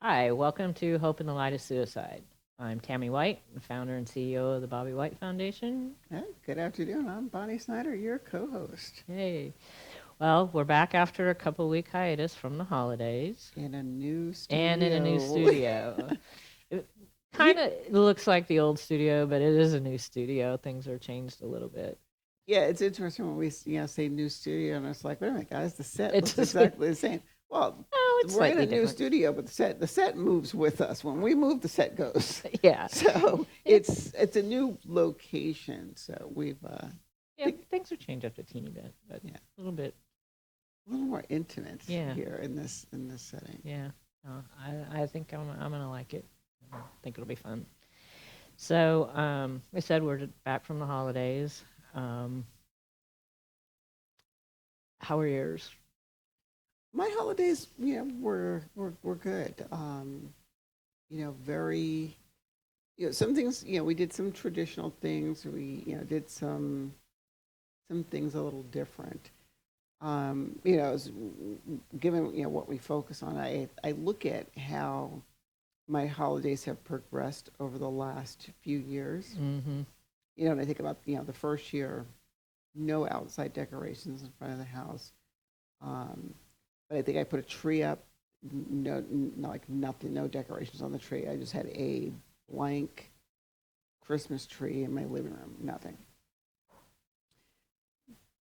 Hi, welcome to Hope in the Light of Suicide. I'm Tammy White, the founder and CEO of the Bobby White Foundation. Hey, good afternoon. I'm Bonnie Snyder, your co-host Hey, well, we're back after a couple week hiatus from the holidays in a new and in a new studio. studio. It kind of looks like the old studio, but it is a new studio. Things are changed a little bit. Yeah, it's interesting when we say new studio, and it's like, wait a minute, guys, the set It's looks exactly the same. Well, oh, it's we're in a slightly new different. studio, but the set moves with us. When we move, the set goes. Yeah, So it, it's a new location. So we've yeah, think things are changed up a teeny bit, but yeah, a little bit. a little more intimate Yeah, here in this setting. yeah. I think I'm gonna like it. I think it'll be fun. So, I said we're back from the holidays. Um, how are yours? My holidays, were good. Very some things, we did some traditional things. We, did some things a little different. As, given, what we focus on, I look at how my holidays have progressed over the last few years. Mm-hmm. And I think about, the first year, no outside decorations in front of the house. Um, but I think I put a tree up, like nothing, no decorations on the tree. I just had a blank Christmas tree in my living room, nothing.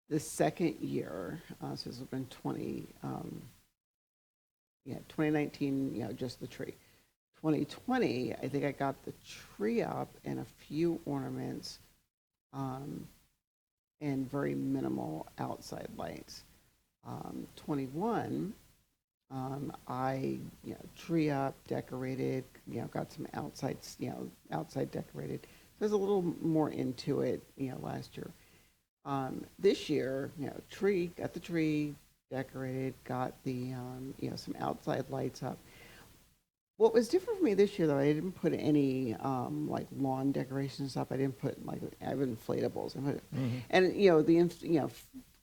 The second year, so this has been 2019, just the tree. 2020, I think I got the tree up and a few ornaments, um, and very minimal outside lights. 21, I, tree up, decorated, got some outside, outside decorated. So there's a little more into it, last year. This year, got the tree decorated, got the, some outside lights up. What was different for me this year, though, I didn't put any like lawn decorations up. I didn't put like I have inflatables. Mm-hmm. And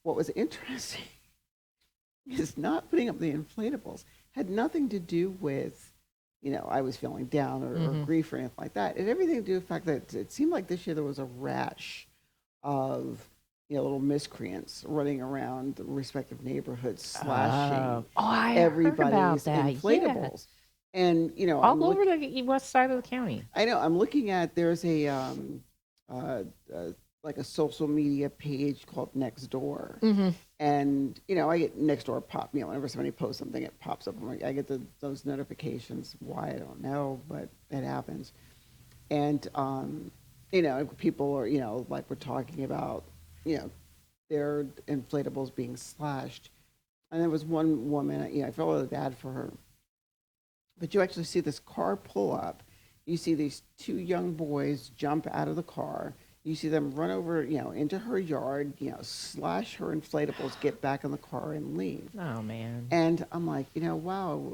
what was interesting is not putting up the inflatables had nothing to do with, I was feeling down or Mm-hmm. grief or anything like that. It had everything to do with the fact that it seemed like this year there was a rash of, little miscreants running around the respective neighborhoods slashing I heard about everybody's that. Yeah, inflatables. And, all over the west side of the county. I know I'm looking at, there's a, uh, uh, like a social media page called Nextdoor. Mm-hmm. And, I get Nextdoor pop, whenever somebody posts something, it pops up. I get those notifications. Why, I don't know, but it happens. And, people are, like we're talking about, you know, their inflatables being slashed. And there was one woman, I felt really bad for her. But you actually see this car pull up. You see these two young boys jump out of the car. You see them run over, into her yard, slash her inflatables, get back in the car and leave. Oh man. And I'm like, wow,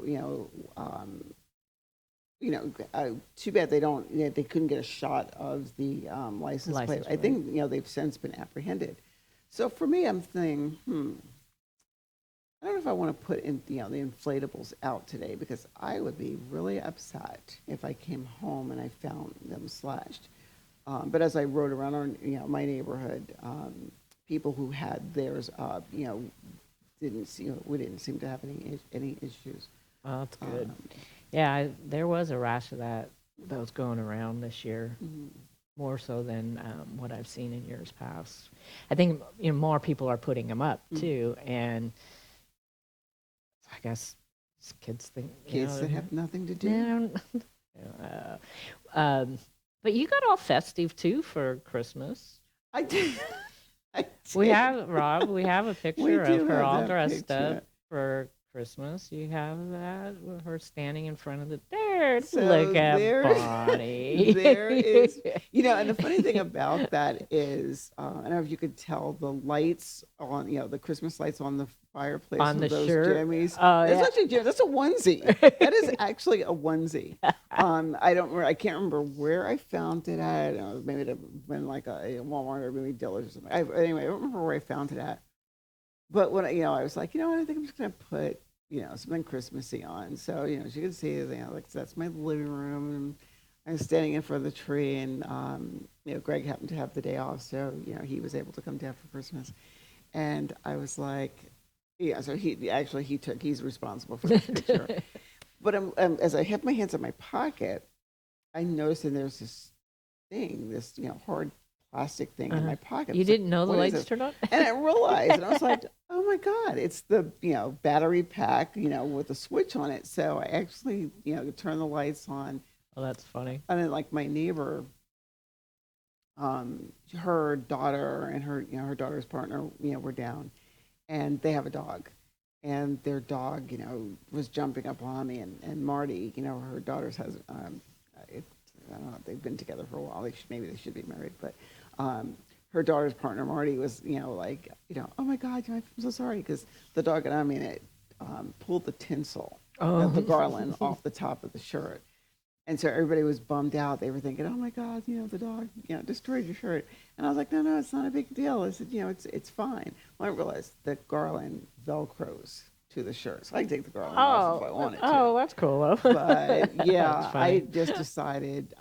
too bad they don't, they couldn't get a shot of the license plate. License I plate. think, they've since been apprehended. So for me, I'm thinking, I don't know if I want to put in, the inflatables out today because I would be really upset if I came home and I found them slashed. But as I rode around on, my neighborhood, people who had theirs up, we didn't seem to have any issues. Well, that's good. Um, Yeah, there was a rash of that was going around this year, mhm. more so than what I've seen in years past. I think more people are putting them up Mm. too, and I guess kids think Kids that have nothing to do. yeah, um, but you got all festive too for Christmas. I did. I We did. have Rob. We have a We picture of do her have all that dressed up picture. for Christmas. You have that with her standing in front of the there. So Look at there, Bonnie. there is, and the funny thing about that is, I don't know if you could tell the lights on, the Christmas lights on the fireplace On with the those shirt. jammies. Oh That's yeah. actually that's a onesie. That is actually a onesie. I can't remember where I found it at. I don't know, maybe it had been like a Walmart or maybe Dillard's or something. Anyway, I don't remember where I found it at. But when I was like, what, I think I'm just gonna put something Christmassy on. So, she could see, like, that's my living room. And I was standing in front of the tree, and, Greg happened to have the day off. So, he was able to come down for Christmas. And I was like, yeah, so he's responsible for the picture. But as I have my hands in my pocket, I noticed that there's this thing, this, hard plastic thing in my pocket. You It's like, didn't know the what is lights this? turned on? And I realized, and I was like, oh my God, it's the, battery pack, with a switch on it. So I actually, turned the lights on. Oh, that's funny. And then, like, my neighbor, her daughter and her daughter's partner, were down, and they have a dog. And their dog, was jumping up on me, and Marty, her daughter's has, it, I don't know, they've been together for a while. Maybe they should be married, but her daughter's partner, Marty, was, like, oh my God, I'm so sorry, because the dog, and I mean, it pulled the tinsel of the garland off the top of the shirt. And so everybody was bummed out. They were thinking, oh my God, the dog, destroyed your shirt. And I was like, no, it's not a big deal. I said, it's fine. Well, I realized that garland Velcros to the shirt. So I can take the garland off if I wanted to. Oh, that's cool, though. But yeah, That's funny. I just decided,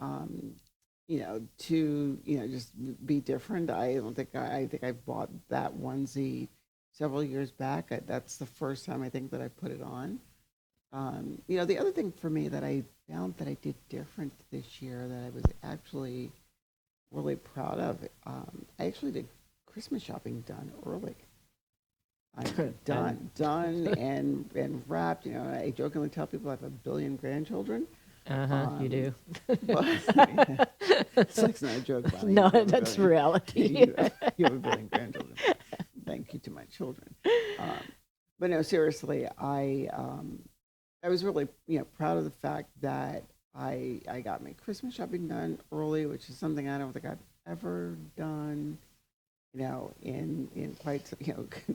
to, just be different. I think I bought that onesie several years back. That's the first time I think that I put it on. The other thing for me that I found that I did different this year that I was actually really proud of, I actually did Christmas shopping done early. I'm done and wrapped. I jokingly tell people I have 1 billion grandchildren. You do. But it's not a joke, Bonnie. No, You have a that's billion- reality. you have 1 billion grandchildren. Thank you to my children. But no, seriously, I was really, proud of the fact that I got my Christmas shopping done early, which is something I don't think I've ever done, in quite,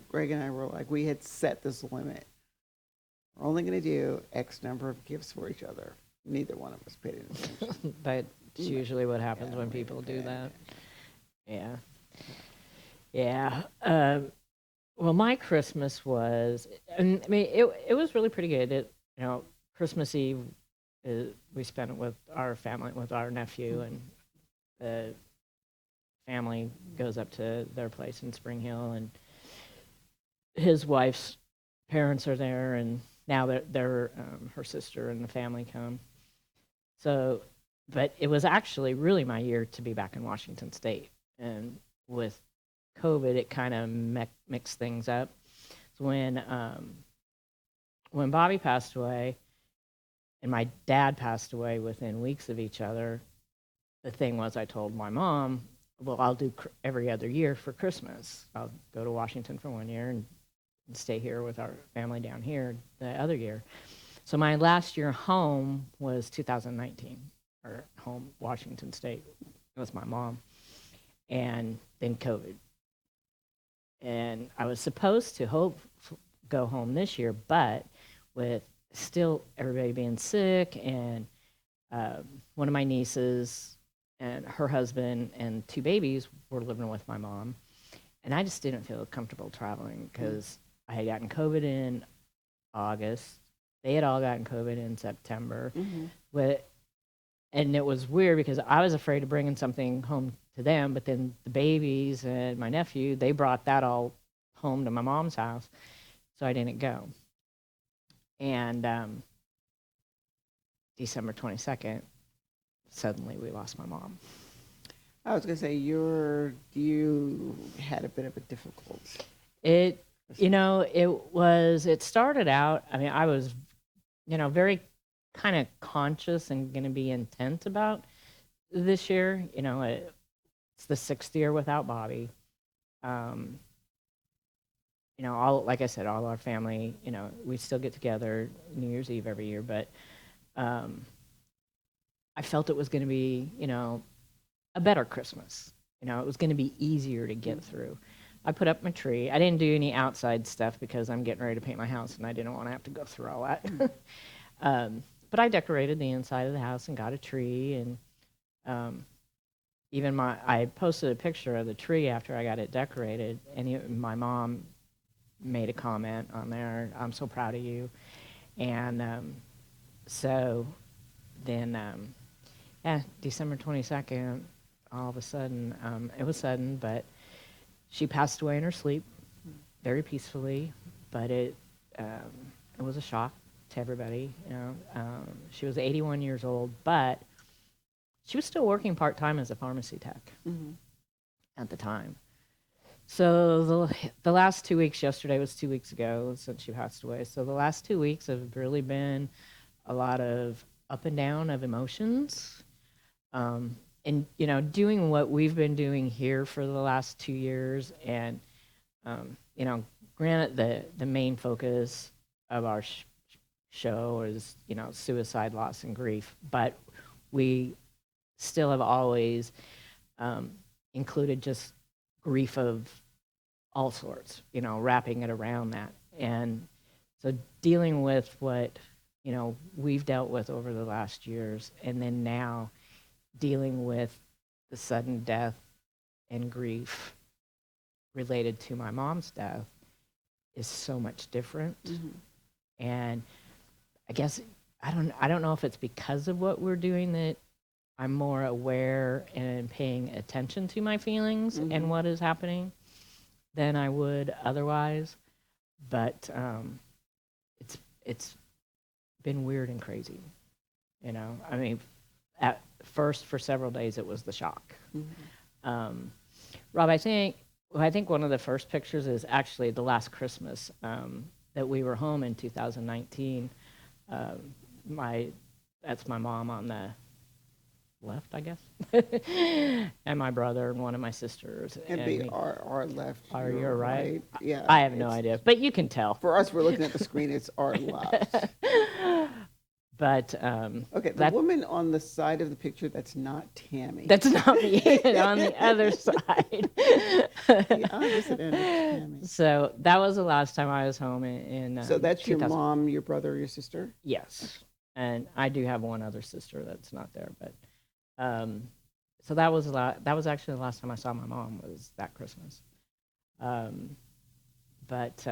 Greg and I were like, we had set this limit. We're only going to do X number of gifts for each other. Neither one of us paid any attention. That's usually what happens Yeah, when we people do did. that. Yeah. Yeah. Well, my Christmas was, and I mean, it was really pretty good. Christmas Eve, we spent it with our family, with our nephew, and the family goes up to their place in Spring Hill, and his wife's parents are there, and now they're her sister and the family come. So, but it was actually really my year to be back in Washington State, and with COVID, it kind of mixed things up. So when Bobby passed away, and my dad passed away within weeks of each other, the thing was I told my mom, well, I'll do every other year for Christmas. I'll go to Washington for 1 year and stay here with our family down here the other year. So my last year home was 2019, or home, Washington State, with my mom, and then COVID. And I was supposed to go home this year, but with still everybody being sick, and one of my nieces and her husband and 2 babies were living with my mom, and I just didn't feel comfortable traveling because I had gotten COVID in August. They had all gotten COVID in September. And it was weird because I was afraid of bringing something home to them, but then the babies and my nephew, they brought that all home to my mom's house, so I didn't go. And December 22nd, suddenly we lost my mom. I was going to say, you had a bit of a difficult. It started out, I mean, I was, very kind of conscious and going to be intent about this year. It's the 6th year without Bobby. Like I said, all our family, we still get together New Year's Eve every year, but I felt it was going to be, a better Christmas. It was going to be easier to get through. I put up my tree. I didn't do any outside stuff because I'm getting ready to paint my house, and I didn't want to have to go through all that. But I decorated the inside of the house and got a tree, and I posted a picture of the tree after I got it decorated, and my mom made a comment on there. I'm so proud of you. And so then, yeah, December 22nd, all of a sudden, it was sudden, but she passed away in her sleep very peacefully, but it was a shock to everybody. She was 81 years old, but she was still working part-time as a pharmacy tech at the time. So the last 2 weeks, yesterday was 2 weeks ago since she passed away. So the last 2 weeks have really been a lot of up and down of emotions. And, doing what we've been doing here for the last 2 years. And, granted, the main focus of our show is, suicide, loss, and grief. But we still have always included just grief of all sorts, wrapping it around that. And so dealing with what, we've dealt with over the last years, and then now dealing with the sudden death and grief related to my mom's death is so much different. And I guess I don't know if it's because of what we're doing that I'm more aware and paying attention to my feelings and what is happening than I would otherwise. But it's been weird and crazy. I mean, at first for several days it was the shock. Rob, I think one of the first pictures is actually the last Christmas that we were home in 2019. That's my mom on the left, I guess, and my brother and one of my sisters. It'd be our left. Are you right? Yeah. I have no idea, but you can tell. For us, we're looking at the screen. It's our left. But okay, the woman on the side of the picture, that's not Tammy. That's not me. On the other side. The opposite end of Tammy. So that was the last time I was home in so that's your mom, your brother, your sister? Yes. And I do have one other sister that's not there, but so that was actually the last time I saw my mom, was that Christmas. But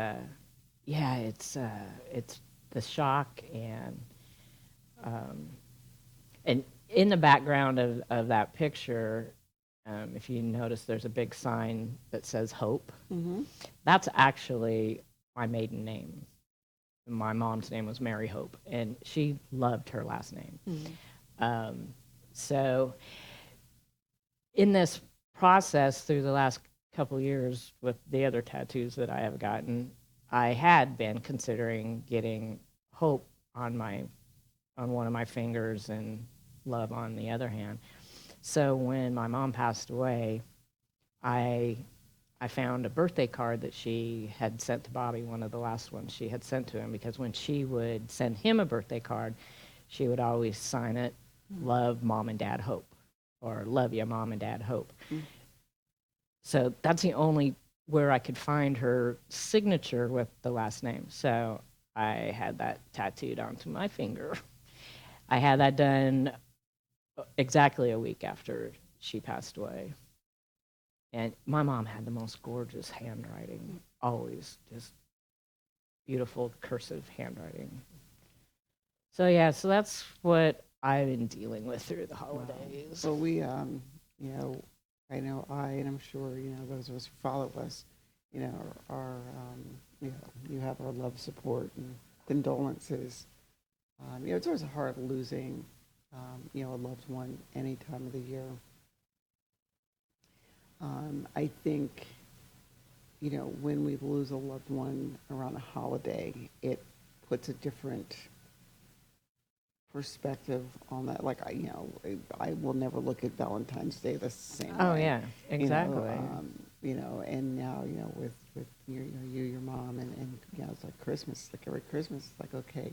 yeah, it's the shock, and in the background of that picture, if you notice, there's a big sign that says Hope. That's actually my maiden name. My mom's name was Mary Hope, and she loved her last name. So in this process through the last couple years with the other tattoos that I have gotten, I had been considering getting Hope on one of my fingers and love on the other hand. So when my mom passed away, I found a birthday card that she had sent to Bobby, one of the last ones she had sent to him, because when she would send him a birthday card, she would always sign it, Love, Mom and Dad, Hope, or Love ya, Mom and Dad, Hope. So that's the only where I could find her signature with the last name. So I had that tattooed onto my finger. I had that done exactly a week after she passed away. And my mom had the most gorgeous handwriting, always just beautiful cursive handwriting. So yeah, so that's what I've been dealing with through the holidays. Well, we, I know and I'm sure, those of us who follow us, are, you have our love, support, and condolences. It's always hard losing, a loved one any time of the year. I think, when we lose a loved one around a holiday, it puts a different perspective on that. Like, I will never look at Valentine's Day the same way. Oh yeah, exactly. And now, with your mom, and it's like Christmas, like every Christmas, it's like, okay,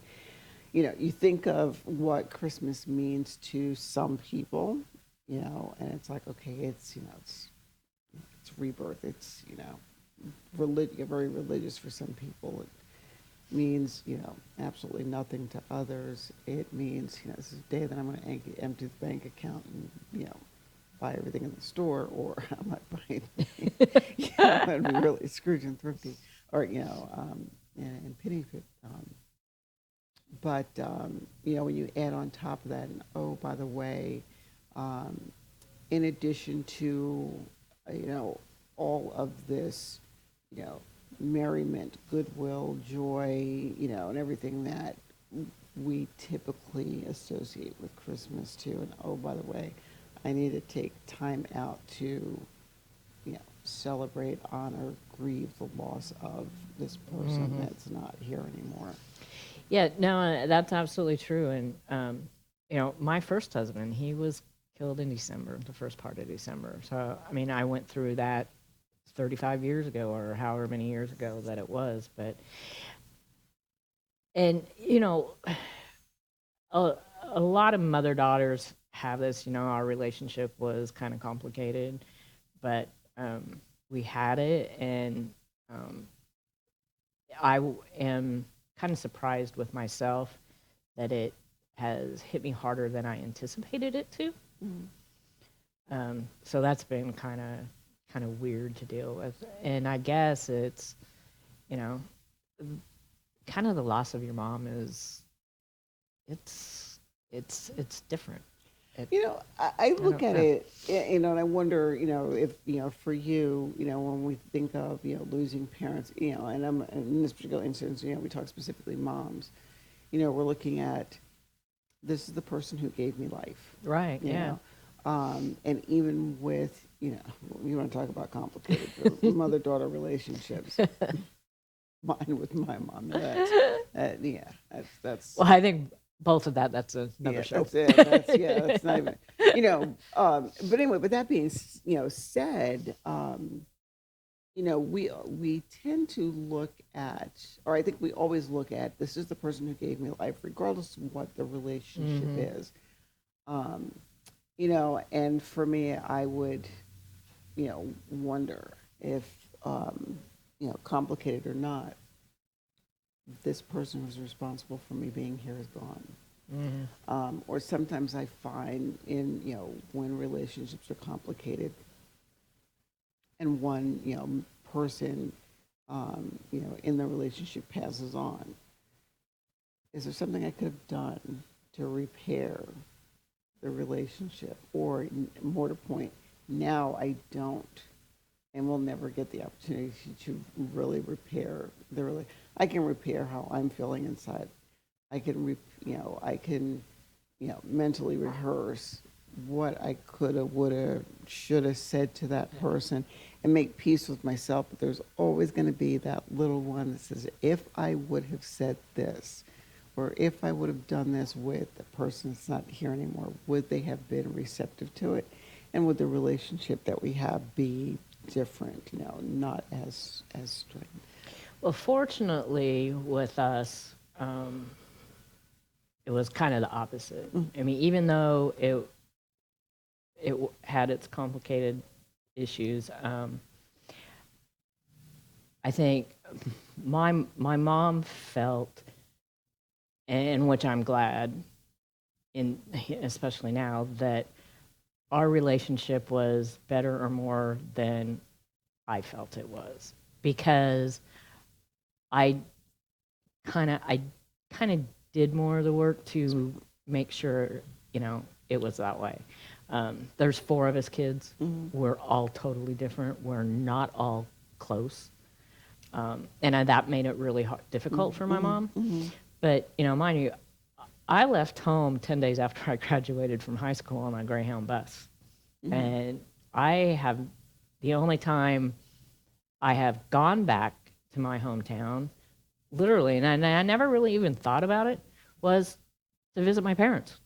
you think of what Christmas means to some people, and it's like, okay, it's rebirth. It's, very religious for some people. It means, absolutely nothing to others. It means, this is the day that I'm going to empty the bank account and, buy everything in the store, or I might buy, I'd be really Scrooge and thrifty, or and pity. But when you add on top of that, and oh, by the way, um, in addition to all of this, you know, merriment, goodwill, joy, and everything that we typically associate with Christmas too. And oh, by the way, I need to take time out to, celebrate, honor, grieve the loss of this person that's not here anymore. Yeah, no, that's absolutely true. And, my first husband, he was killed in December, the first part of December. So, I mean, I went through that 35 years ago or however many years ago that it was. But, and, a lot of mother daughters have this, our relationship was kind of complicated, but we had it. And am kind of surprised with myself that it has hit me harder than I anticipated it to. So that's been kind of weird to deal with. And I guess it's, kind of the loss of your mom is, it's different. I look at it, and I wonder, if, for you, when we think of, losing parents, and I'm in this particular instance, we talk specifically moms, we're looking at, this is the person who gave me life. Right, yeah. And even with, you want to talk about complicated mother-daughter relationships. Mine with my mom. That's. Well, I think both of that's another show. That's it. That's not even. But anyway, but that being, said, we tend to look at, or I think we always look at, this is the person who gave me life, regardless of what the relationship is. And for me, I would, wonder if, complicated or not, this person who's responsible for me being here is gone. Or sometimes I find when relationships are complicated and one, person, in the relationship passes on, is there something I could have done to repair the relationship? Or more to point, now I don't and will never get the opportunity to really repair the relationship. I can repair how I'm feeling inside. I can, mentally rehearse what I coulda, woulda, shoulda said to that person and make peace with myself. But there's always going to be that little one that says, if I would have said this, or if I would have done this with the person that's not here anymore, would they have been receptive to it? And would the relationship that we have be different, not as strained? Well, fortunately with us, it was kind of the opposite. I mean, even though it had its complicated issues, I think my mom felt, and which I'm glad, especially now, that our relationship was better or more than I felt it was, because I kind of did more of the work to make sure it was that way. There's 4 of us kids. We're all totally different. We're not all close, and that made it really difficult for my mom. But mind you, I left home 10 days after I graduated from high school on a Greyhound bus. And the only time I have gone back to my hometown, literally, and I never really even thought about it, was to visit my parents.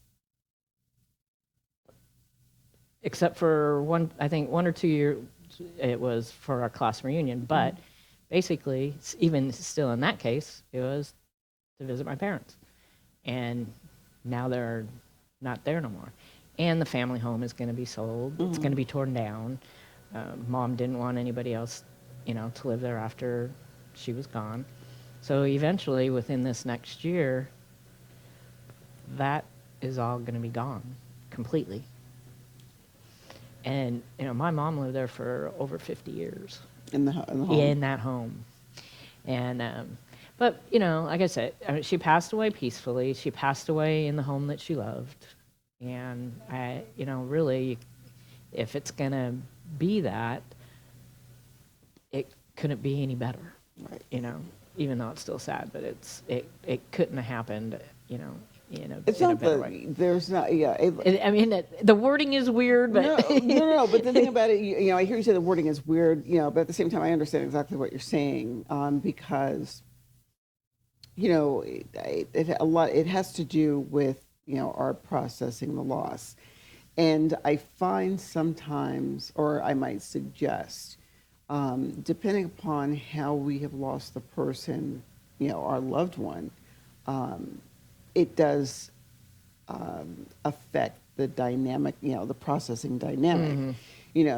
Except for I think 1 or 2 years, it was for our class reunion. But basically, even still in that case, it was to visit my parents. And now they're not there no more. And the family home is going to be sold. It's going to be torn down. Mom didn't want anybody else, to live there after she was gone. So eventually, within this next year, that is all going to be gone completely. And my mom lived there for over 50 years in the home. In that home. And but like I said, she passed away peacefully. She passed away in the home that she loved, and really, if it's gonna be that, it couldn't be any better. Right. Even though it's still sad, but it couldn't have happened. It's in a not better the, way. there's not, yeah. I mean, the wording is weird, but No, but the thing about it, I hear you say the wording is weird, but at the same time, I understand exactly what you're saying, because, it has to do with, our processing the loss. And I find sometimes, or I might suggest, depending upon how we have lost the person, our loved one, it does affect the dynamic, the processing dynamic.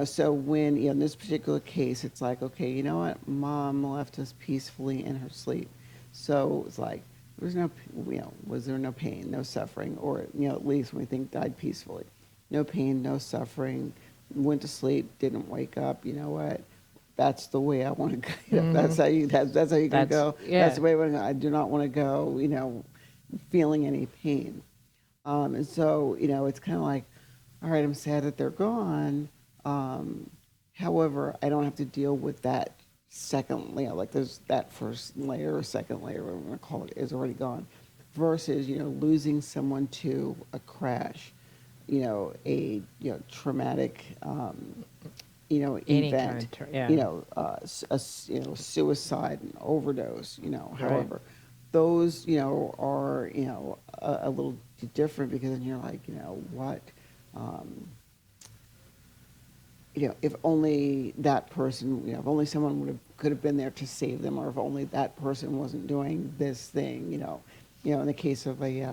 So when, in this particular case, it's like, okay, you know what, mom left us peacefully in her sleep. So it's like, was there no pain, no suffering, or, at least when we think died peacefully. No pain, no suffering, went to sleep, didn't wake up, you know what? That's the way I want to go. That's how you can go. Yeah. That's the way I want to go. I do not want to go, feeling any pain. And so, it's kind of like, all right, I'm sad that they're gone. However, I don't have to deal with that second layer, like there's that first layer or second layer, whatever we're going to call it, is already gone. Versus, losing someone to a crash, a traumatic, Any event, suicide, and overdose, however. Those, are, a little different, because then you're like, what, if only that person, if only someone could have been there to save them, or if only that person wasn't doing this thing, in the case of a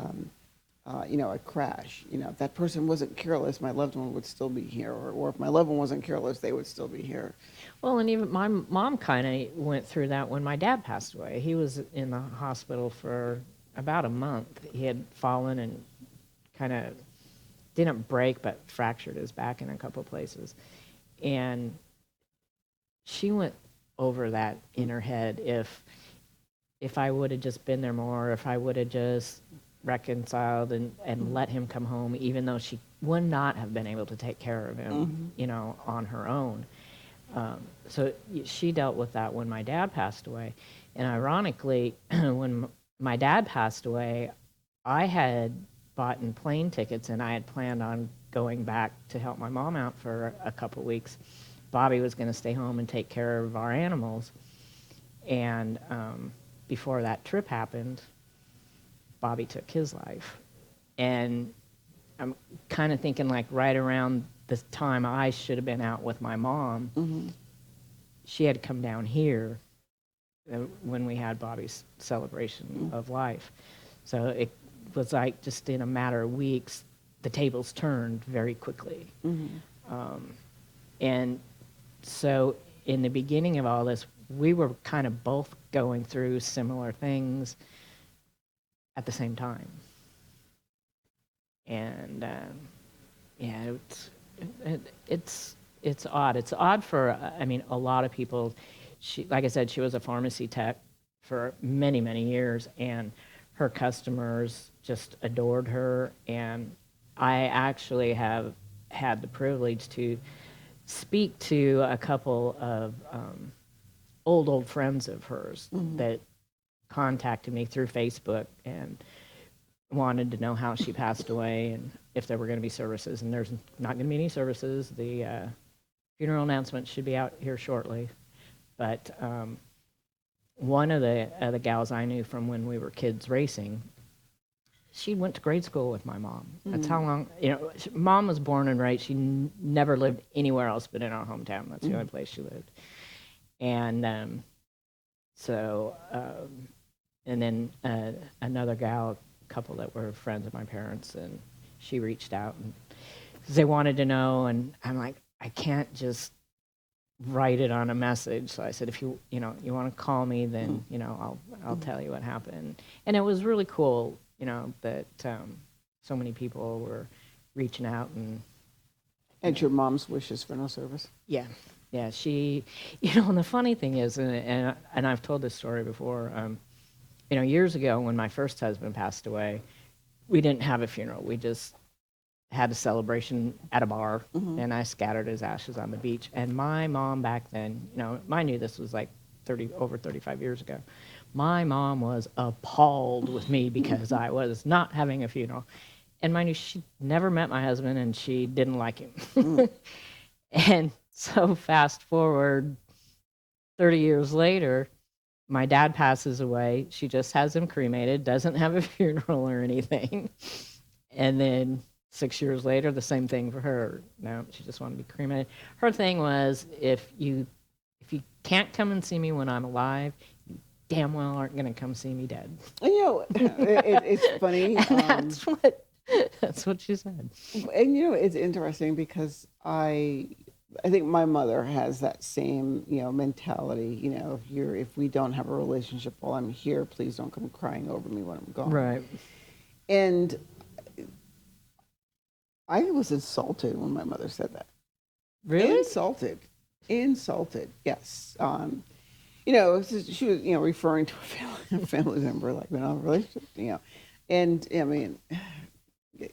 crash, if that person wasn't careless, my loved one would still be here, or if my loved one wasn't careless, they would still be here. Well, and even my mom kind of went through that when my dad passed away. He was in the hospital for about a month. He had fallen and kind of didn't break, but fractured his back in a couple places. And she went over that in her head. If I would have just been there more, if I would have just reconciled and let him come home, even though she would not have been able to take care of him, on her own. So she dealt with that when my dad passed away. And ironically, when my dad passed away, I had bought in plane tickets, and I had planned on going back to help my mom out for a couple weeks. Bobby was going to stay home and take care of our animals. And before that trip happened, Bobby took his life. And I'm kind of thinking, like, right around the time I should have been out with my mom, she had come down here when we had Bobby's celebration of life. So it was like, just in a matter of weeks, the tables turned very quickly. And so in the beginning of all this, we were kind of both going through similar things at the same time. And it's odd. It's odd for, a lot of people. She, like I said, she was a pharmacy tech for many, many years, and her customers just adored her. And I actually have had the privilege to speak to a couple of old friends of hers that contacted me through Facebook and wanted to know how she passed away and if there were going to be services. And there's not going to be any services. The funeral announcement should be out here shortly. But one of the gals I knew from when we were kids racing, she went to grade school with my mom. That's how long, Mom was born and raised. She never lived anywhere else but in our hometown. That's the only place she lived. And and then another gal, a couple that were friends of my parents, and she reached out and 'cause they wanted to know, and I'm like, I can't just write it on a message. So I said, if you want to call me, then I'll tell you what happened. And it was really cool, that so many people were reaching out and And your mom's wishes for no service? yeah. Yeah, she, and the funny thing is, and I've told this story before, years ago when my first husband passed away, we didn't have a funeral. We just had a celebration at a bar, and I scattered his ashes on the beach. And my mom back then, mind you, this was like over 35 years ago. My mom was appalled with me because I was not having a funeral. And mind you, she never met my husband and she didn't like him. And so fast forward 30 years later, my dad passes away. She just has him cremated, doesn't have a funeral or anything. And then 6 years later, the same thing for her. No, she just wanted to be cremated. Her thing was, if you can't come and see me when I'm alive, you damn well aren't going to come see me dead. It's funny. That's what she said. And it's interesting because I think my mother has that same mentality. If we don't have a relationship while I'm here, please don't come crying over me when I'm gone. Right. And I was insulted when my mother said that. Really? Insulted. Yes. She was referring to a family member, like in a relationship. And I mean,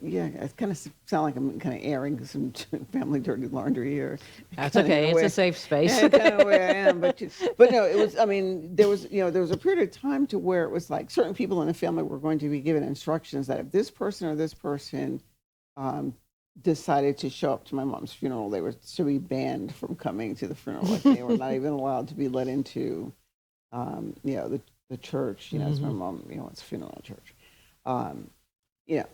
yeah, it kind of sound like I'm kind of airing some family dirty laundry here. That's okay. It's a safe space. Yeah, kind of where I am, but no, it was. I mean, there was a period of time to where it was like certain people in the family were going to be given instructions that if this person or this person decided to show up to my mom's funeral, they were to be banned from coming to the funeral. Like they were not even allowed to be let into, the church. As my mom, it's a funeral church.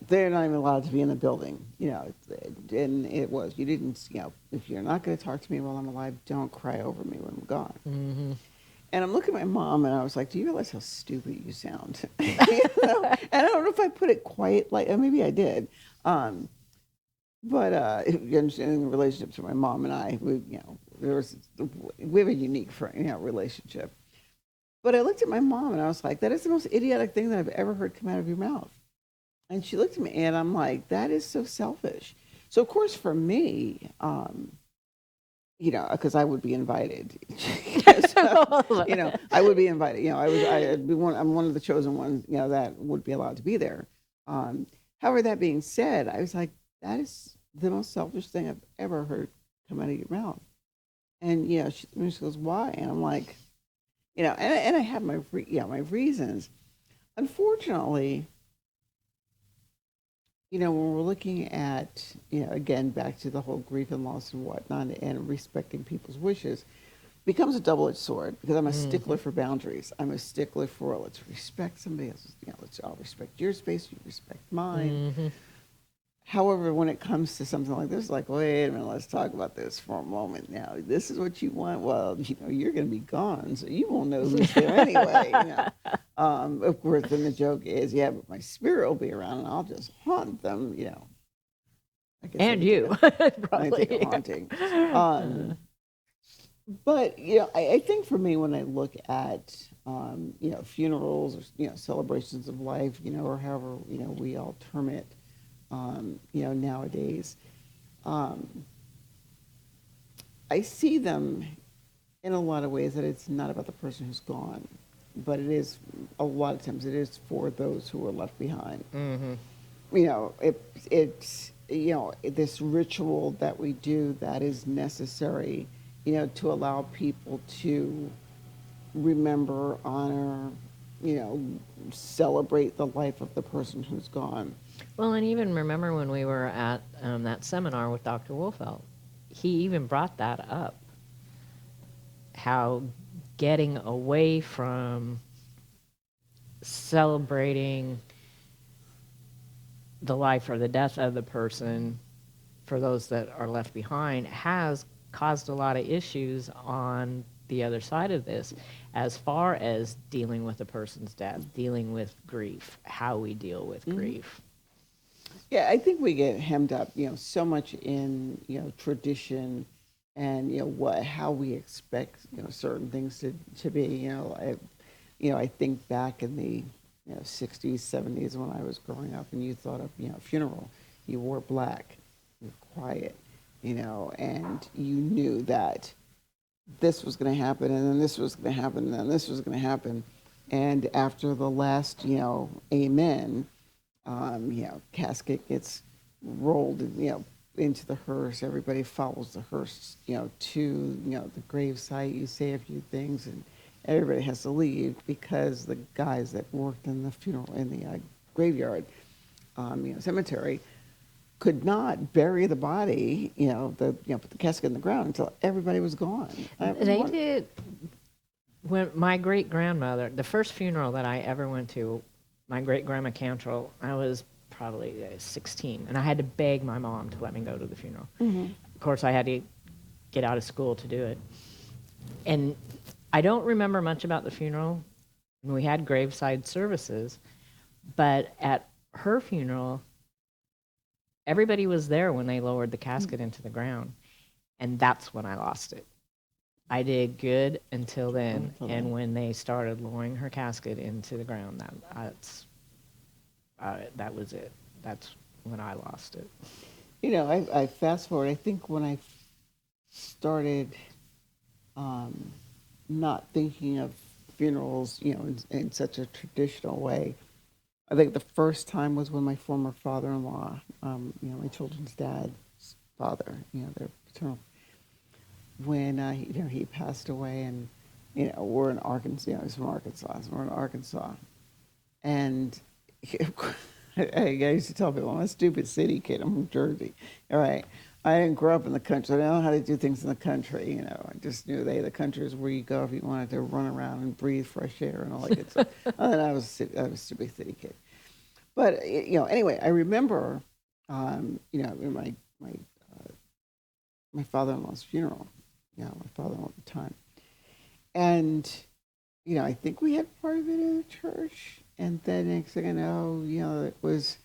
They're not even allowed to be in the building, and it was, you didn't, if you're not going to talk to me while I'm alive, don't cry over me when I'm gone. Mm-hmm. And I'm looking at my mom and I was like, do you realize how stupid you sound? And I don't know if I put it quite like, maybe I did. But you understand, in the relationship to my mom and I, we have a unique relationship. But I looked at my mom and I was like, that is the most idiotic thing that I've ever heard come out of your mouth. And she looked at me and I'm like, that is so selfish. So of course for me, because I would be invited. I would be invited. I'm one of the chosen ones, that would be allowed to be there. However, that being said, I was like, that is the most selfish thing I've ever heard come out of your mouth. And she goes, why? And I'm like, and I have my my reasons. Unfortunately, when we're looking at, again, back to the whole grief and loss and whatnot, and respecting people's wishes, becomes a double-edged sword because I'm a stickler for boundaries. I'm a stickler for let's respect somebody else's. I'll respect your space, you respect mine. Mm-hmm. However, when it comes to something like this, like, wait a minute, let's talk about this for a moment. Now, this is what you want. Well, you're going to be gone, so you won't know who's there anyway. Of course, then the joke is, yeah, but my spirit will be around, and I'll just haunt them. I guess And you, probably. I take a haunting. But I think for me, when I look at funerals or celebrations of life, or however we all term it. Nowadays, I see them in a lot of ways that it's not about the person who's gone, but it is, a lot of times it is for those who are left behind. Mm-hmm. It's this ritual that we do that is necessary, to allow people to remember, honor, celebrate the life of the person who's gone. Well, and even remember when we were at that seminar with Dr. Wolfelt, he even brought that up, how getting away from celebrating the life or the death of the person for those that are left behind has caused a lot of issues on the other side of this, as far as dealing with a person's death, dealing with grief, how we deal with grief. Yeah, I think we get hemmed up, so much in, tradition and, how we expect, certain things to be. I think back in the, 60s, 70s when I was growing up and you thought of, funeral, you wore black, you were quiet, and you knew that this was going to happen, and then this was going to happen, and then this was going to happen. And after the last, amen, casket gets rolled, into the hearse. Everybody follows the hearse, to, the grave site. You say a few things, and everybody has to leave because the guys that worked in the funeral, in the graveyard, cemetery, could not bury the body, put the casket in the ground until everybody was gone. They did. When my great grandmother, the first funeral that I ever went to, my great grandma Cantrell, I was probably 16, and I had to beg my mom to let me go to the funeral. Of course, I had to get out of school to do it. And I don't remember much about the funeral. We had graveside services, but at her funeral, everybody was there when they lowered the casket into the ground, and that's when I lost it. I did good until then, and when they started lowering her casket into the ground, that was it. That's when I lost it. I fast forward. I think when I started not thinking of funerals, in such a traditional way, I think the first time was when my former father-in-law, my children's dad's father, their paternal, when he passed away, and we're in Arkansas. He's from Arkansas, so we're in Arkansas, and I used to tell people I'm a stupid city kid. I'm from Jersey. All right, I didn't grow up in the country. I didn't know how to do things in the country. I just knew the country is where you go if you wanted to run around and breathe fresh air and all that good stuff. And I was a stupid city kid. But anyway, I remember, in my father-in-law's funeral. My father-in-law at the time, and I think we had part of it in the church, and then next thing I know, it was,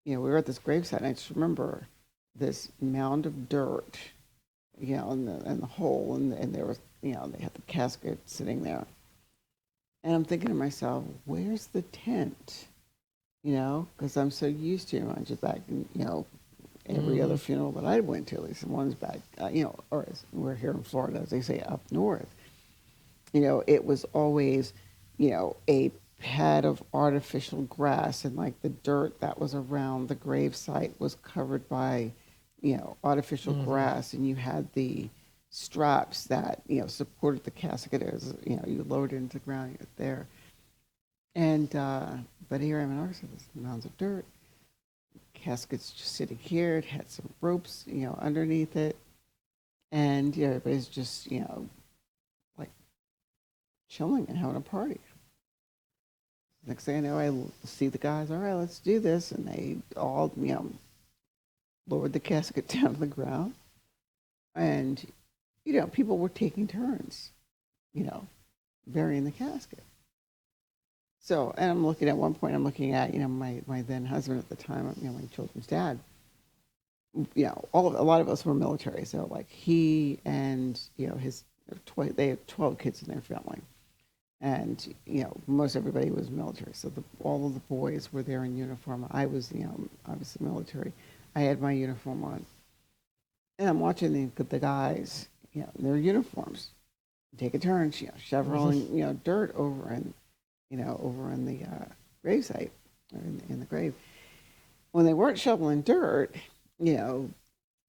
we were at this gravesite, and I just remember this mound of dirt, and the hole, and there was, they had the casket sitting there, and I'm thinking to myself, where's the tent? Because I'm so used to it. I just back, every other funeral that I went to, at least one's back, or we're here in Florida, as they say, up north. It was always, a pad of artificial grass, and like the dirt that was around the grave site was covered by, artificial grass, and you had the straps that, supported the casket as, you lowered it into the ground, you're there. And, but here I'm in Arkansas, there's mounds of dirt. Casket's just sitting here. It had some ropes, underneath it. And, everybody's just, like chilling and having a party. Next thing I know, I see the guys, all right, let's do this. And they all, lowered the casket down to the ground. And, people were taking turns, burying the casket. So, and I'm looking at one point, I'm looking at, my then husband at the time, my children's dad. A lot of us were military. So like he and, they have 12 kids in their family. And, most everybody was military. So all of the boys were there in uniform. I was, obviously military. I had my uniform on. And I'm watching the guys, in their uniforms, take a turn, shoveling, dirt over and, over in the gravesite, or in the grave. When they weren't shoveling dirt, a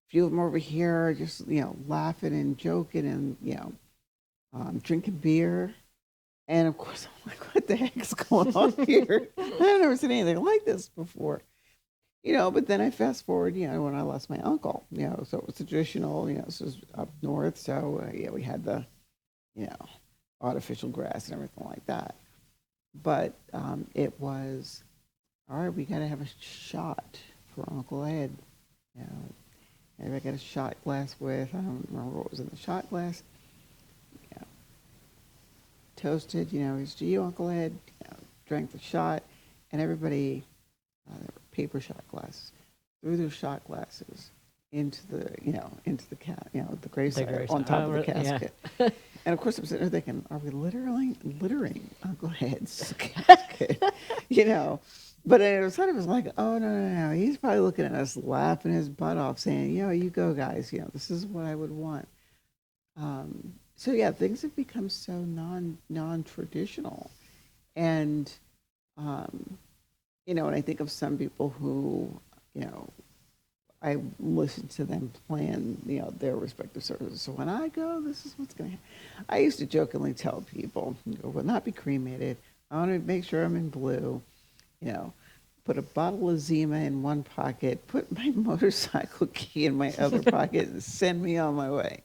few of them over here just, laughing and joking and, drinking beer. And of course, I'm like, what the heck's going on here? I've never seen anything like this before. But then I fast forward, when I lost my uncle, so it was traditional, this was up north. So, we had the, artificial grass and everything like that. But it was, all right, we got to have a shot for Uncle Ed. Everybody got a shot glass with, I don't remember what was in the shot glass. Toasted, here's to you, Uncle Ed. Drank the shot, and everybody, there were paper shot glasses, threw their shot glasses into the, the gravesite on top of the casket. Yeah. And of course, I'm sitting there thinking, are we littering Uncle Ed's casket? But it was like, oh, no. He's probably looking at us, laughing his butt off, saying, you go, guys. This is what I would want. So yeah, things have become so non-traditional. And and I think of some people who, you know, I listen to them plan, their respective services. So when I go, this is what's going to happen. I used to jokingly tell people, will not be cremated. I want to make sure I'm in blue, you know, put a bottle of Zima in one pocket, put my motorcycle key in my other pocket, and send me on my way.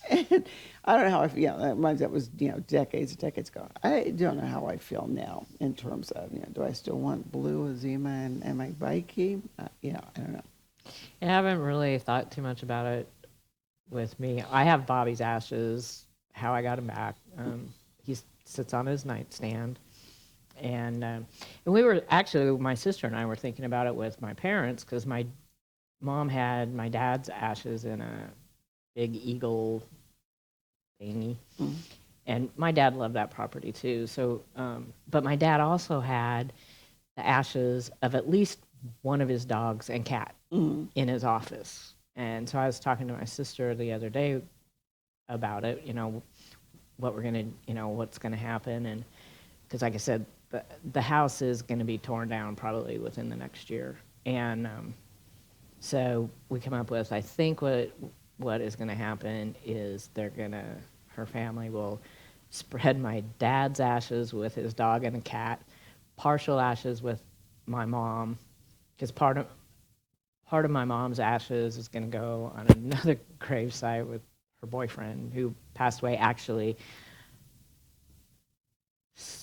And I don't know how I feel. Yeah, that was, decades and decades ago. I don't know how I feel now in terms of, do I still want blue Zima and my bike key? I don't know. I haven't really thought too much about it with me. I have Bobby's ashes, how I got him back. He sits on his nightstand. And we were actually, my sister and I were thinking about it with my parents because my mom had my dad's ashes in a big eagle thingy. Mm. And my dad loved that property too. So, but my dad also had the ashes of at least one of his dogs and cat in his office. And so I was talking to my sister the other day about it, what we're going to, what's going to happen. And because, like I said, the house is going to be torn down probably within the next year. And so we come up with, I think what is going to happen is her family will spread my dad's ashes with his dog and a cat, partial ashes with my mom, because part of my mom's ashes is going to go on another gravesite with her boyfriend who passed away actually,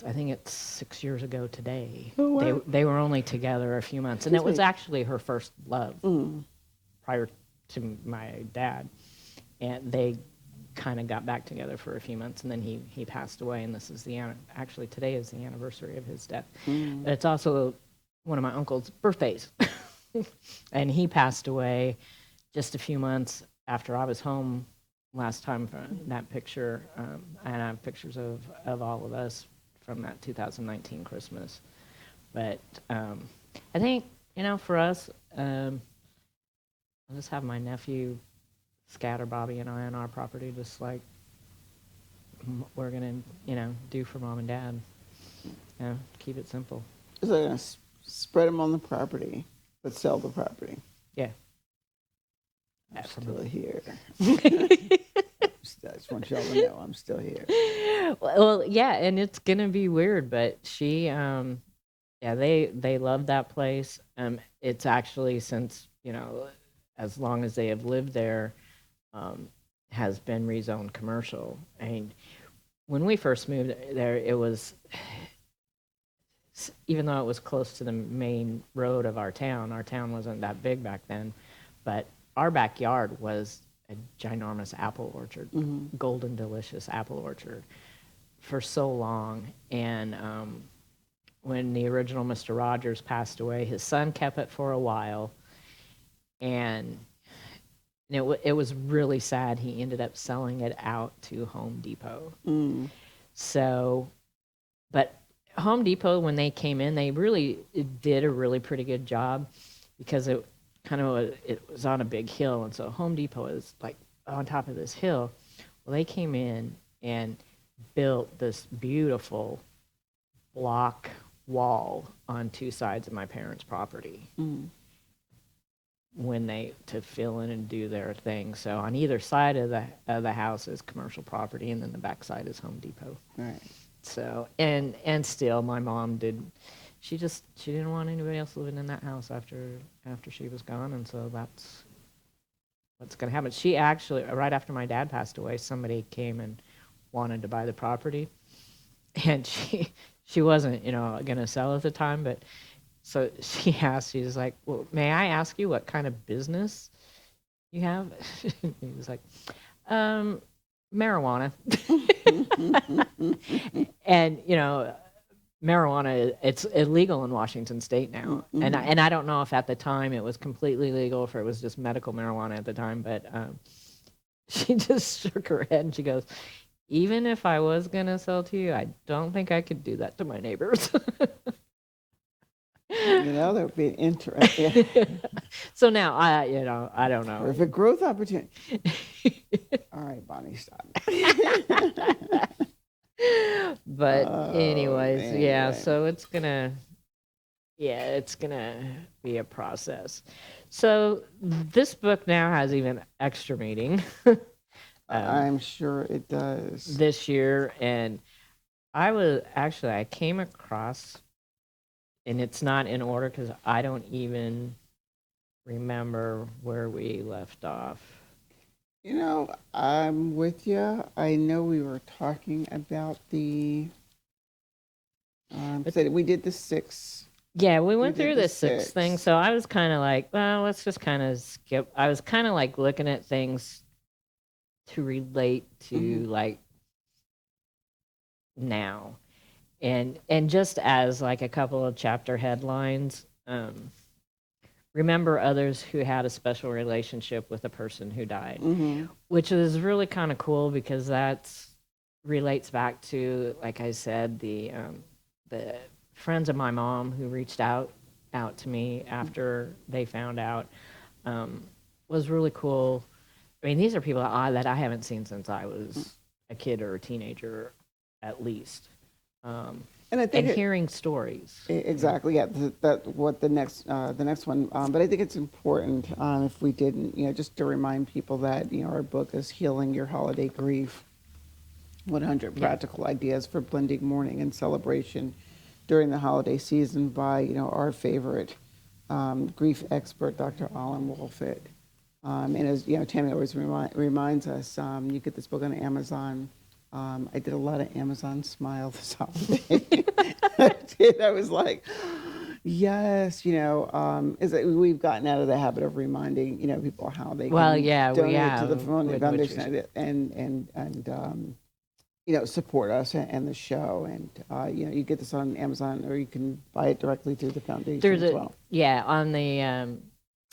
I think it's 6 years ago today. Oh, wow. They were only together a few months, and it was actually her first love prior to my dad. And they kind of got back together for a few months, and then he passed away, and this is actually today is the anniversary of his death. But it's also one of my uncle's birthdays. And he passed away just a few months after I was home last time for that picture. And I have pictures of all of us from that 2019 Christmas. But I think, for us, I'll just have my nephew scatter Bobby and I on our property, just like we're going to, do for mom and dad. Keep it simple. So they're going to spread them on the property, but sell the property. Yeah. I'm still here. I just want y'all to know I'm still here. Well, yeah, and it's gonna be weird, but she, they love that place. It's actually since as long as they have lived there, has been rezoned commercial. And when we first moved there, it was, even though it was close to the main road of our town wasn't that big back then, but our backyard was a ginormous apple orchard, golden delicious apple orchard for so long. And when the original Mr. Rogers passed away, his son kept it for a while, and it was really sad. He ended up selling it out to Home Depot. So, but Home Depot, when they came in, they really did a really pretty good job because it was on a big hill, and so Home Depot is like on top of this hill. Well, they came in and built this beautiful block wall on two sides of my parents' property to fill in and do their thing. So on either side of the house is commercial property, and then the back side is Home Depot. Right. So and still, my mom she didn't want anybody else living in that house after she was gone, and so that's what's going to happen. She actually, right after my dad passed away, somebody came and wanted to buy the property, and she wasn't going to sell at the time, but so she asked, she's like, well, may I ask you what kind of business you have? He was like, marijuana. And marijuana, it's illegal in Washington State now. And I don't know if at the time it was completely legal, if it was just medical marijuana at the time, but she just shook her head and she goes, even if I was going to sell to you, I don't think I could do that to my neighbors. That would be interesting. So now I don't know. Perfect growth opportunity. All right, Bonnie, stop. But anyways, yeah, Anyway. so it's gonna be a process. So this book now has even extra meaning I'm sure it does. this year, and I came across, and it's not in order because I don't even remember where we left off. I'm with you. I know we were talking about said we did the 6. Yeah, we We went did through the the sixth thing, 6. so I was kind of like, well, let's just kind of skip. I was kind of like looking at things to relate to like now, and just as like a couple of chapter headlines. Remember others who had a special relationship with a person who died, which is really kind of cool because that's relates back to, like I said, the friends of my mom who reached out to me after they found out, was really cool. I mean, these are people that I haven't seen since I was a kid or a teenager, at least. And I think Hearing stories. exactly, yeah. That what the next one. But I think it's important, if we didn't, just to remind people that our book is Healing Your Holiday Grief: 100 Practical Ideas for Blending Mourning and Celebration During the Holiday Season by our favorite grief expert, Dr. Alan Wolfelt. And as Tammy always reminds us, you get this book on Amazon. I did a lot of Amazon smile this holiday. I was like, yes, is that we've gotten out of the habit of reminding people how they Well, can yeah, we donate to have, the which foundation and support us and the show. And you get this on Amazon, or you can buy it directly through the foundation there's as well. on the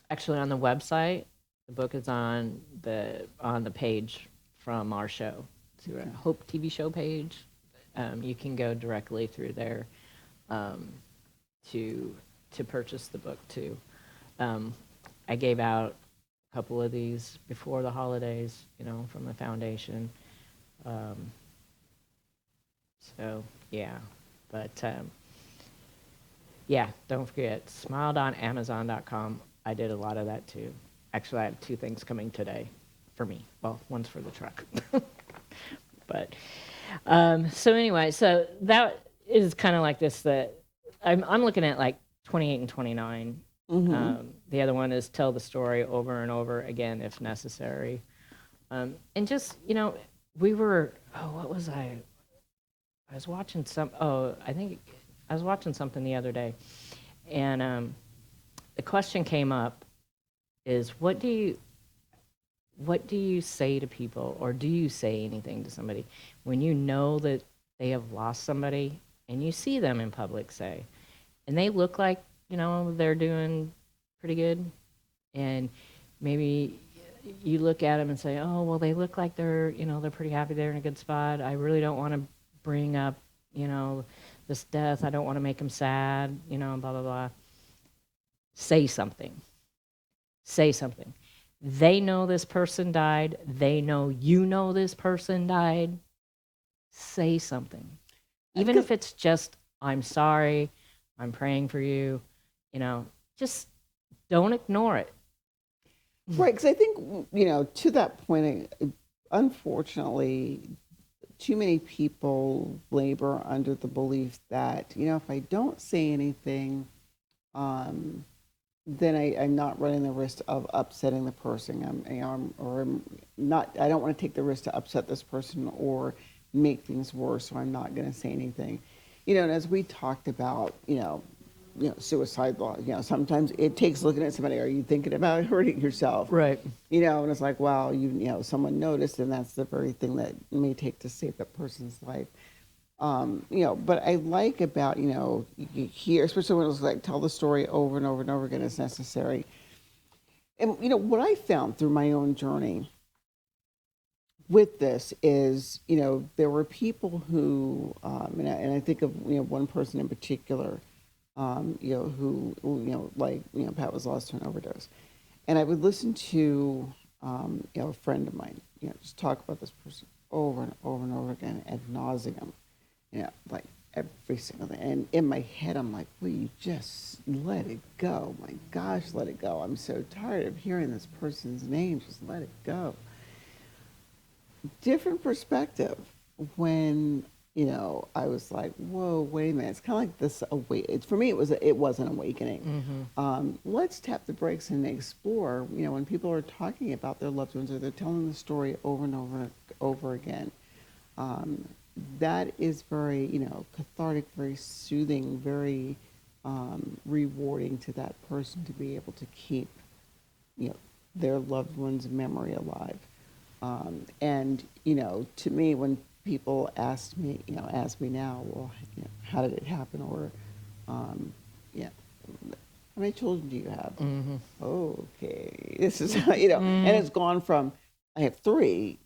actually on the website, the book is on the page from our show, to a Hope TV show page. You can go directly through there to purchase the book too. I gave out a couple of these before the holidays, from the foundation. So yeah, but yeah, don't forget, smiled.amazon.com. I did a lot of that too. Actually, I have 2 things coming today for me. Well, one's for the truck. But so anyway, so that is kind of like this. That I'm looking at like 28 and 29. The other one is tell the story over and over again if necessary. And just we were what was I? I was watching I think I was watching something the other day, and the question came up is what do you say to people, or do you say anything to somebody when you know that they have lost somebody and you see them in public, say, and they look like they're doing pretty good, and maybe you look at them and say, oh well, they look like they're they're pretty happy, they're in a good spot. I really don't want to bring up this death. I don't want to make them sad. Blah blah blah. Say something. Say something. They know this person died. They know this person died. Say something. Even if it's just, I'm sorry, I'm praying for you, just don't ignore it. Right, because I think, to that point, unfortunately, too many people labor under the belief that, if I don't say anything, then I'm not running the risk of upsetting the person. I'm not. I don't want to take the risk to upset this person or make things worse. So I'm not going to say anything. And as we talked about, suicide law. Sometimes it takes looking at somebody. Are you thinking about hurting yourself? Right. And it's like, wow, someone noticed, and that's the very thing that may take to save that person's life. But I like about, you hear, especially when it was like tell the story over and over and over again as necessary. And, what I found through my own journey with this is, there were people who, and I think of, one person in particular Pat was lost to an overdose. And I would listen to, a friend of mine, just talk about this person over and over and over again ad nauseum, like every single thing. And in my head, I'm like, will you just let it go? My gosh, let it go. I'm so tired of hearing this person's name. Just let it go. Different perspective when I was like, whoa, wait a minute. It's kind of like this for me it was an awakening. Let's tap the brakes and explore. When people are talking about their loved ones or they're telling the story over and over and over again, that is very cathartic, very soothing, very rewarding to that person to be able to keep you know their loved one's memory alive. And to me, when people ask me now, well, how did it happen, or yeah, how many children do you have? Okay, this is and it's gone from I have three.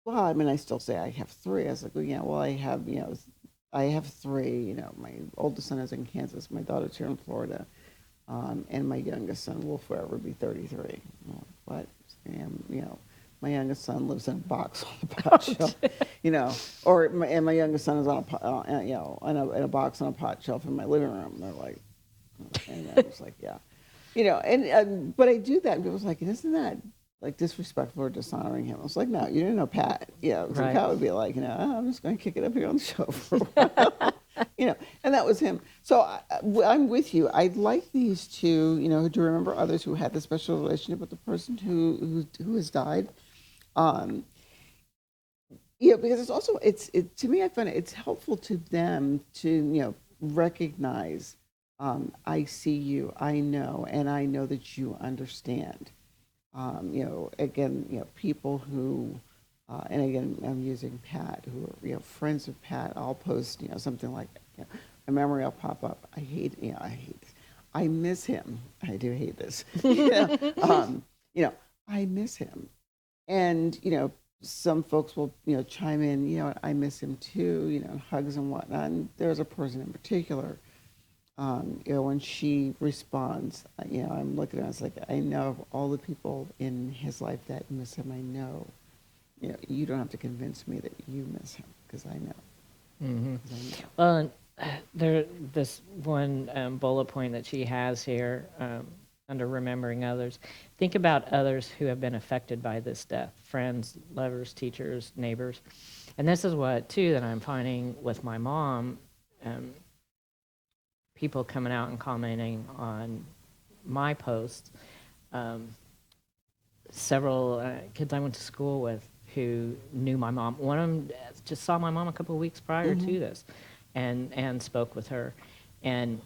Well, I mean, I still say I have three. I was like, well, yeah, well, I have three. My oldest son is in Kansas, my daughter's here in Florida, and my youngest son will forever be 33. Well, what? And my youngest son lives in a box on the pot shelf, and my youngest son is on in a box on a pot shelf in my living room. And they're like, and I was like, yeah, but I do that, and people's like, isn't that like disrespectful or dishonoring him? I was like, no, you didn't know Pat. So Right. Pat would be like, oh, I'm just going to kick it up here on the show for a while. And that was him. So I'm with you. I'd like these two, to remember others who had the special relationship with the person who has died. Um, because it's also to me, I find it's helpful to them to recognize, I see you, I know, and I know that you understand. Again, people who, and again, I'm using Pat, who are friends of Pat. I'll post something like a memory will pop up. I hate this. I miss him. I do hate this. I miss him. And some folks will chime in. I miss him too. Hugs and whatnot. And there's a person in particular. When she responds, I'm looking at it, it's like, I know of all the people in his life that miss him. I know, you don't have to convince me that you miss him, because I know. Mm-hmm. 'Cause I know. Well, there, this one bullet point that she has here under remembering others. Think about others who have been affected by this death: friends, lovers, teachers, neighbors. And this is what too that I'm finding with my mom. People coming out and commenting on my posts. Um, Several kids I went to school with who knew my mom. One of them just saw my mom a couple of weeks prior to this, and spoke with her, and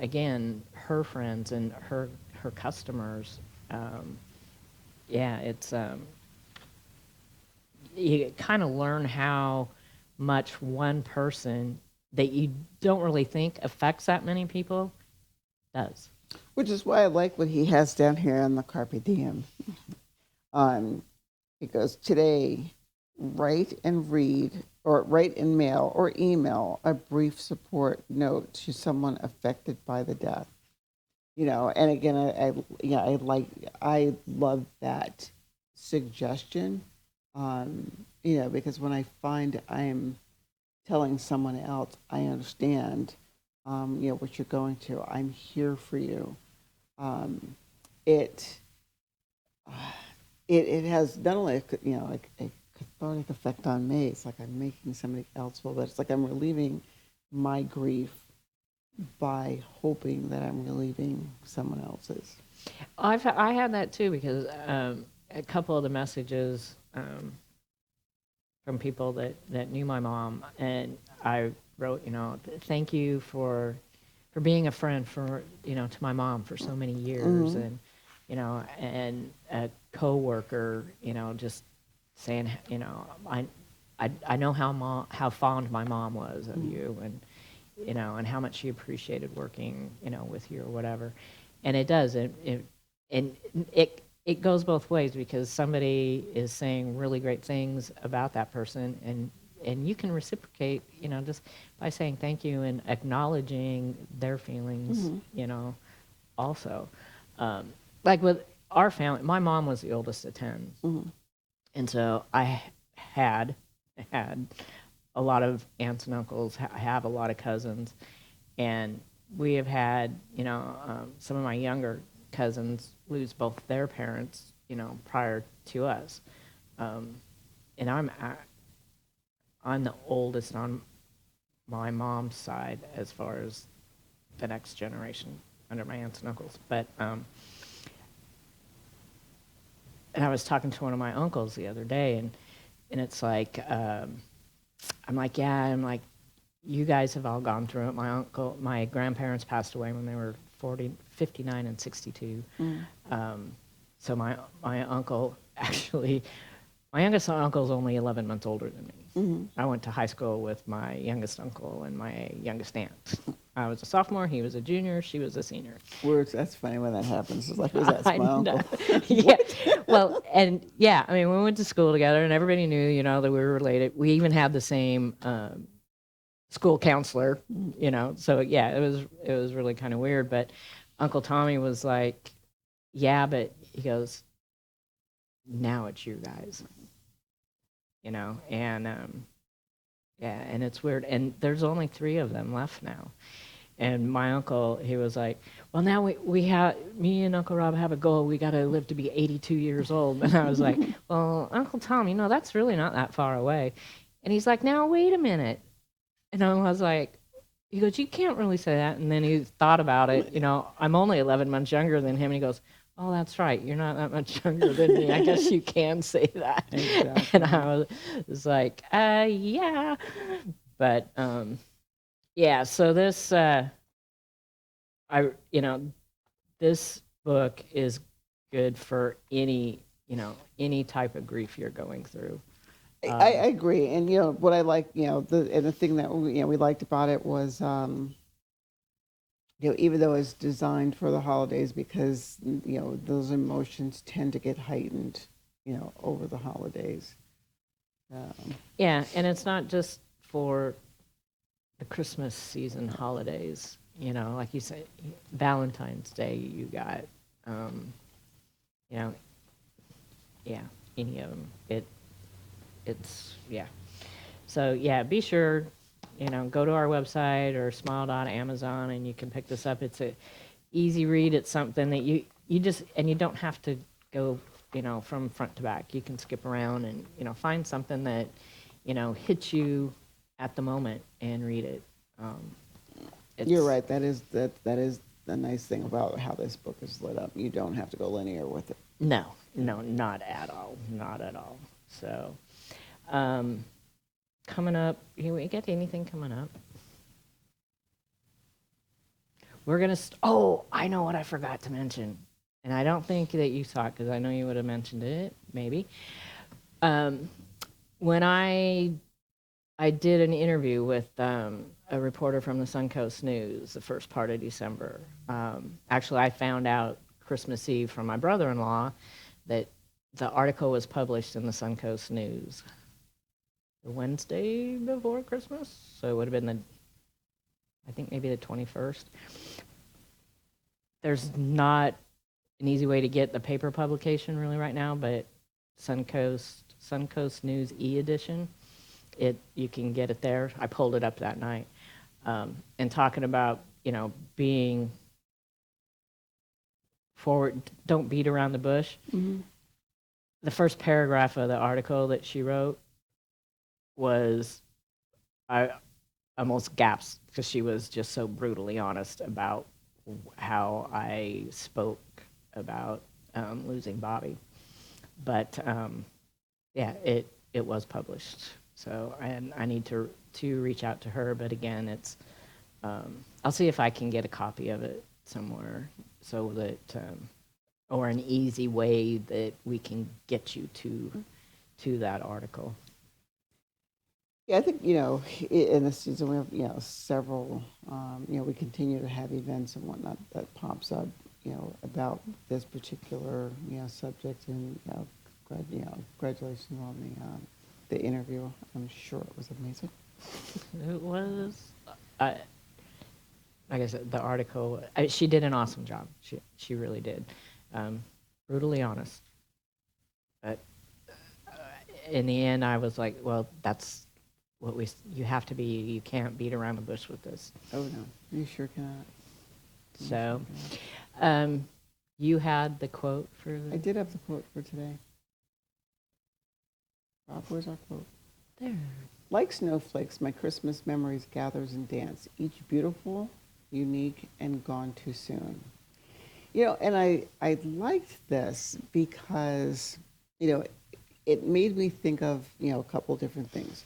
again, her friends and her customers. Yeah, it's you kind of learn how much one person that you don't really think affects that many people does. Which is why I like what he has down here on the Carpe Diem. It goes, today, write and mail or email a brief support note to someone affected by the death. And again, I love that suggestion. Because when I find I'm telling someone else, I understand, what you're going through. I'm here for you. Um, it, it has not only like a cathartic effect on me. It's like I'm making somebody else feel better. It's like I'm relieving my grief by hoping that I'm relieving someone else's. I had that too because a couple of the messages from people that knew my mom, and I wrote, thank you for being a friend to my mom for so many years, and and a coworker, just saying, I know how fond my mom was of you, and and how much she appreciated working, with you or whatever. And it does. And it goes both ways because somebody is saying really great things about that person, and you can reciprocate, just by saying thank you and acknowledging their feelings, also. Like with our family, my mom was the oldest of 10. And so I had a lot of aunts and uncles. I have a lot of cousins, and we have had, some of my younger cousins lose both their parents, prior to us. And I'm the oldest on my mom's side as far as the next generation under my aunts and uncles. But and I was talking to one of my uncles the other day, and it's like, I'm like, yeah, I'm like, you guys have all gone through it. My grandparents passed away when they were 59 and 62. So my uncle actually, my youngest uncle's only 11 months older than me. I went to high school with my youngest uncle and my youngest aunt. I was a sophomore, he was a junior, she was a senior. That's funny when that happens. It's like, that's my uncle. Yeah. Well, and yeah, I mean, we went to school together and everybody knew, that we were related. We even had the same school counselor, So yeah, it was really kind of weird. But Uncle Tommy was like, yeah, but he goes, now it's you guys, and yeah, and it's weird. And there's only 3 of them left now. And my uncle, he was like, well, now we have, me and Uncle Rob have a goal. We got to live to be 82 years old. And I was like, well, Uncle Tom, that's really not that far away. And he's like, now, wait a minute. And I was like, he goes, you can't really say that. And then he thought about it. I'm only 11 months younger than him. And he goes, oh, that's right. You're not that much younger than me. I guess you can say that. Exactly. And I was like, yeah. But, yeah, so this, this book is good for any type of grief you're going through. I agree. And, what I like, the thing that, we liked about it was, even though it's designed for the holidays, because, those emotions tend to get heightened, over the holidays. Yeah, and it's not just for the Christmas season holidays, like you said, Valentine's Day, you got, yeah, any of them. It's, yeah. So, yeah, be sure, go to our website or smile.amazon and you can pick this up. It's a easy read. It's something that you just, and you don't have to go, from front to back. You can skip around and, find something that, hits you at the moment and read it. You're right. That is the nice thing about how this book is lit up. You don't have to go linear with it. No, not at all. Not at all. So, coming up, we get anything coming up? We're going to, I know what I forgot to mention. And I don't think that you saw it because I know you would have mentioned it, maybe. When I did an interview with a reporter from the Suncoast News the first part of December. Actually, I found out Christmas Eve from my brother-in-law that the article was published in the Suncoast News the Wednesday before Christmas. So it would have been I think maybe the 21st. There's not an easy way to get the paper publication really right now, but Suncoast News e-edition, you can get it there. I pulled it up that night. And talking about, being forward, don't beat around the bush. Mm-hmm. The first paragraph of the article that she wrote was, I almost gasped because she was just so brutally honest about how I spoke about losing Bobby. But yeah, it was published. So, and I need to reach out to her, but again, it's I'll see if I can get a copy of it somewhere so that or an easy way that we can get you to that article. Yeah, I think, in this season we have, several, we continue to have events and whatnot that pops up, about this particular, subject, and, congratulations on the interview. I'm sure it was amazing. It was, like I said, the article, she did an awesome job. She really did. Brutally honest. But in the end, I was like, well, that's what you have to be. You can't beat around the bush with this. Oh, no, you sure cannot. You So, sure cannot. you had the quote for I did have the quote for today. Bob, where's our quote? there. Like snowflakes, my Christmas memories gathers and dance, each beautiful, unique, and gone too soon. And I liked this because, it made me think of, a couple different things.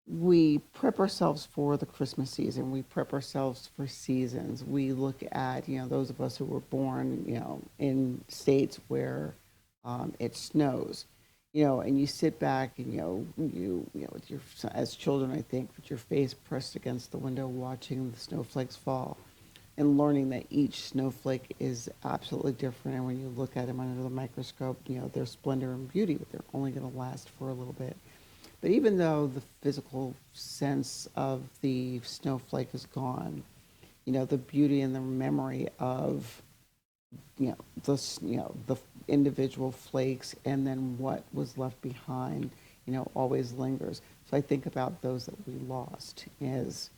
We prep ourselves for the Christmas season. We prep ourselves for seasons. We look at, those of us who were born, in states where it snows, and you sit back and, with your, as children, I think, with your face pressed against the window watching the snowflakes fall and learning that each snowflake is absolutely different. And when you look at them under the microscope, their splendor and beauty, but they're only going to last for a little bit. But even though the physical sense of the snowflake is gone, the beauty and the memory of, the individual flakes and then what was left behind, always lingers. So I think about those that we lost as,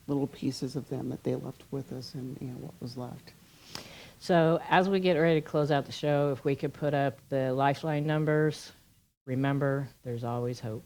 little pieces of them that they left with us and, what was left. So as we get ready to close out the show, if we could put up the Lifeline numbers, remember, there's always hope.